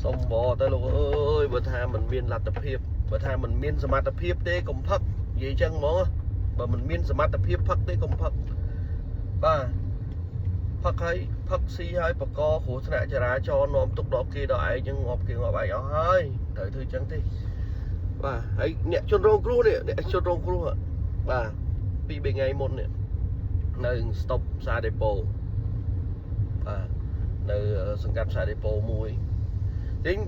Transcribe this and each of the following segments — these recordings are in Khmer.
xong bò tới luôn ơi bữa tha mình miên là tập hiệp bữa tha mình miên smart tập hiệp thế cũng phật gì chăng mỏ mà mình miên smart tập hiệp phật thế cũng phật ba phật hay phật si hay bậc co khổ thạ chả ra cho nôm tục đó kia đợi nhưng ngọc kia ngọc bài đó hơi thời thư chẳng thế ba ấy nè chôn rong cru nè chôn rong cru hả ba bị bên ngày một nè nơi stop xa depot ba nơi sân cam xa depot mùi đến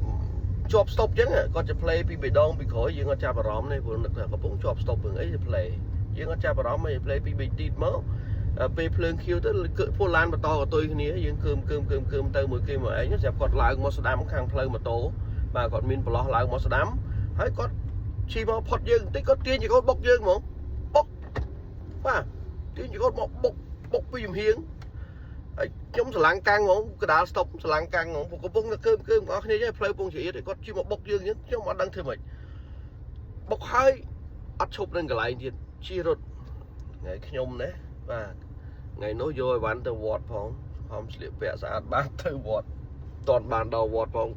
chop stop chứ conจะ play ពីបេដងពីក្រោយយើងអត់ចាប់អារម្មណ៍ទេព្រោះនឹកថាកំពុង chop stop រឿងអីទៅ play យើងអត់ចាប់អារម្មណ៍ទេ play ពីបេទីតមកពេលភ្លើងខៀវទៅពួកឡានបន្តកតុយគ្នាយើងគើមទៅមួយគេមកឯងស្រាប់គាត់ឡើងមកស្ដាំខាងផ្លូវម៉ូតូបាទគាត់មានប្រឡោះឡើងមកស្ដាំហើយគាត់ឈីមកផុតយើងបន្តិចគាត់ទាញចង្កូតបុកយើងហ្មងបុកបាទទាញចង្កូតមកបុកពីជំហៀងខ្ញុំស្រឡាំងកាំងហ្មងកដាលស្តុបស្រឡាំងកាំងហ្មងពួកកំពុងតែកើមអស់គ្នាផ្លូវពងជ្រៀតគាត់ជិះមកបុកយើងខ្ញុំអត់ដឹងធ្វើម៉េចបុកហើយអត់ឈប់នឹងកន្លែងទៀតជិះរត់ថ្ងៃខ្ញុំណាបាទថ្ងៃនោះយកអីវ៉ាន់ទៅវត្តផងហមស្លៀកពាក់ស្អាតបានទៅវត្តតន់បានដល់វត្តផង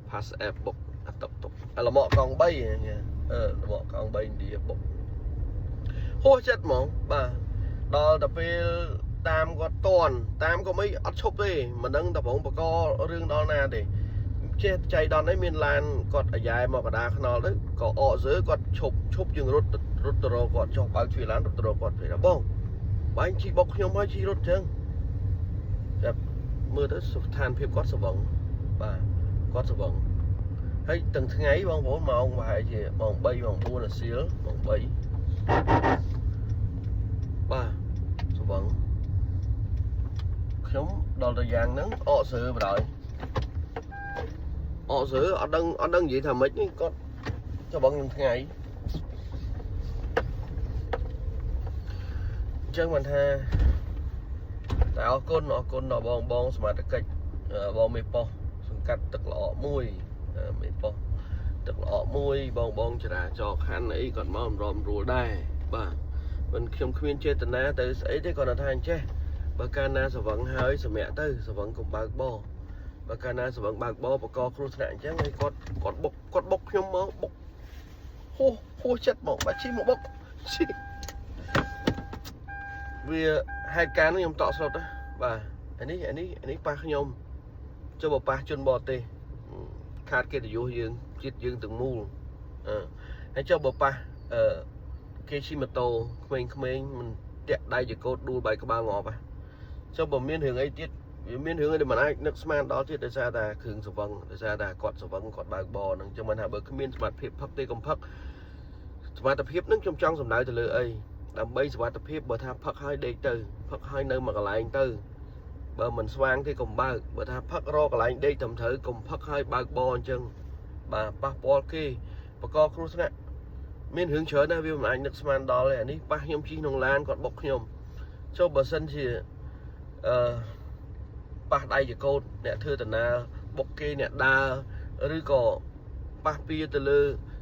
pass app បុកតុកលំអកង់3លំអកង់3ឥណ្ឌាបុកហួសចិត្តហ្មងបាទដល់ទៅពេលតាមគាត់តន់តាមក៏មិនអត់ឈប់ទេមិនដឹងតែបងបករឿងដល់ណាទេចេះចៃដន្យឯងមានឡានគាត់អាយ៉ែមកកដាខ្នល់ទៅក៏អកសើគាត់ឈប់យើងរត់ទៅរកគាត់ចុះបើកជួយឡានរត់ទៅរកគាត់ទៅបងបាញ់ជីបុកខ្ញុំហើយជីរត់ចឹងចាប់មើលទៅស្ថានភាពគាត់ស្វឹងបាទគាត់ស្វឹងហើយទាំងថ្ងៃបងប្អូនម៉ោងប្រហែលជាម៉ោង3ម៉ោង4រសៀលម៉ោង3បាទស្វឹងខ្ញុំដល់ទៅយ៉ាងហ្នឹងអកសើបណ្ដោយអកសើអត់ដឹងនិយាយថាម៉េចនេះគាត់ស្វឹងនឹងថ្ងៃអញ្ចឹងមិនថាតែអរគុណដល់បងសមាជិកបងមេប៉ុសសង្កាត់ទឹកល្អមួយមេប៉ុសទឹកល្អមួយបងចរាចរខណ្ឌអីគាត់មករំរួលដែរបាទមិនខ្ញុំគ្មានចេតនាទៅស្អីទេគាត់ថាអញ្ចេះបើកាលណាស្វឹងហើយសម្រាប់ទៅស្វឹងកុំបើកបោបើកាលណាស្វឹងបើកបោបកគ្រោះថ្នាក់អញ្ចឹងហើយគាត់បុកខ្ញុំមកបុកហួសចិត្តមកបាច់ឈីមកបុកឈីវាហេតុការណ៍នេះខ្ញុំតក់ស្លុតណាបាទអានេះប៉ះខ្ញុំចុះបើប៉ះជនបរទេសខាតកិត្តិយសយើងជាតិយើងទាំងមូលហើយចុះបើប៉ះគេជិះម៉ូតូក្មេងមិនតាក់ដៃចកោតដួលបែកក្បាលងាប់ចុះបើមានរឿងអីទៀតវាមានរឿងអីដែលមិនអាចនឹកស្មានដល់ទៀតដោយសារតែគ្រឿងស្វឹងដោយសារតែគាត់ស្វឹងគាត់បើកបរហ្នឹងចឹងមិនថាបើគ្មានសមត្ថភាពផឹកទេកុំផឹកសមត្ថភាពហ្នឹងខ្ញុំចង់សំដៅទៅលើអីដើម្បីសុវត្ថិភាពបើថាផឹកហើយដេកទៅផឹកហើយនៅមួយកន្លែងទៅបើមិនស្វាងទេកុំបើកបើថាផឹករកកន្លែងដេកត្រឹមត្រូវកុំផឹកហើយបើកបរអញ្ចឹងបាទប៉ះពាល់គេបកគ្រោះថ្នាក់មានរឿងច្រើនណាស់វាមិនអាចនឹកស្មានដល់ទេអានេះប៉ះខ្ញុំជិះក្នុងឡានគាត់បុកខ្ញុំចុះបើសិនជាប៉ះដៃចកោតអ្នកធ្វើតាណាបុកគេអ្នកដើរឬក៏ប៉ះពៀទៅលើ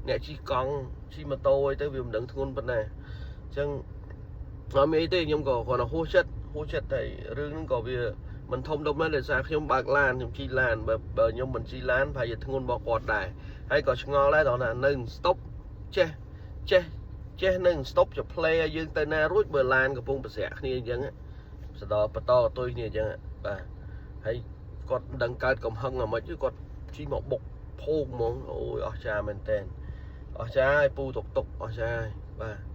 អ្នកជិះកង់ជិះម៉ូតូអីទៅវាមិនដឹងធ្ងន់ប៉ុណ្ណាអញ្ចឹងអត់មានអីទេខ្ញុំក៏គាត់ហួសចិត្តតែរឿងហ្នឹងក៏វាមិនធំដុំដែរដោយសារខ្ញុំបើកឡានខ្ញុំជិះឡានបើខ្ញុំមិនជិះឡានប្រហែលជាធ្ងន់របស់គាត់ដែរហើយក៏ឆ្ងល់ដែរដល់ណានៅ stop ចេះនឹង stop ច play ឲ្យយើងទៅណារួចបើឡានកំពុងប្រសាក់គ្នាអញ្ចឹងសដបន្តកតុយគ្នាអញ្ចឹងបាទហើយគាត់មិនដឹងកើតកំហឹងអាម៉េចទេគាត់ជិះមកបុកភោគហ្មងអូយអស្ចារ្យមែនតើអស្ចារ្យឲ្យពូតុកអស្ចារ្យបាទ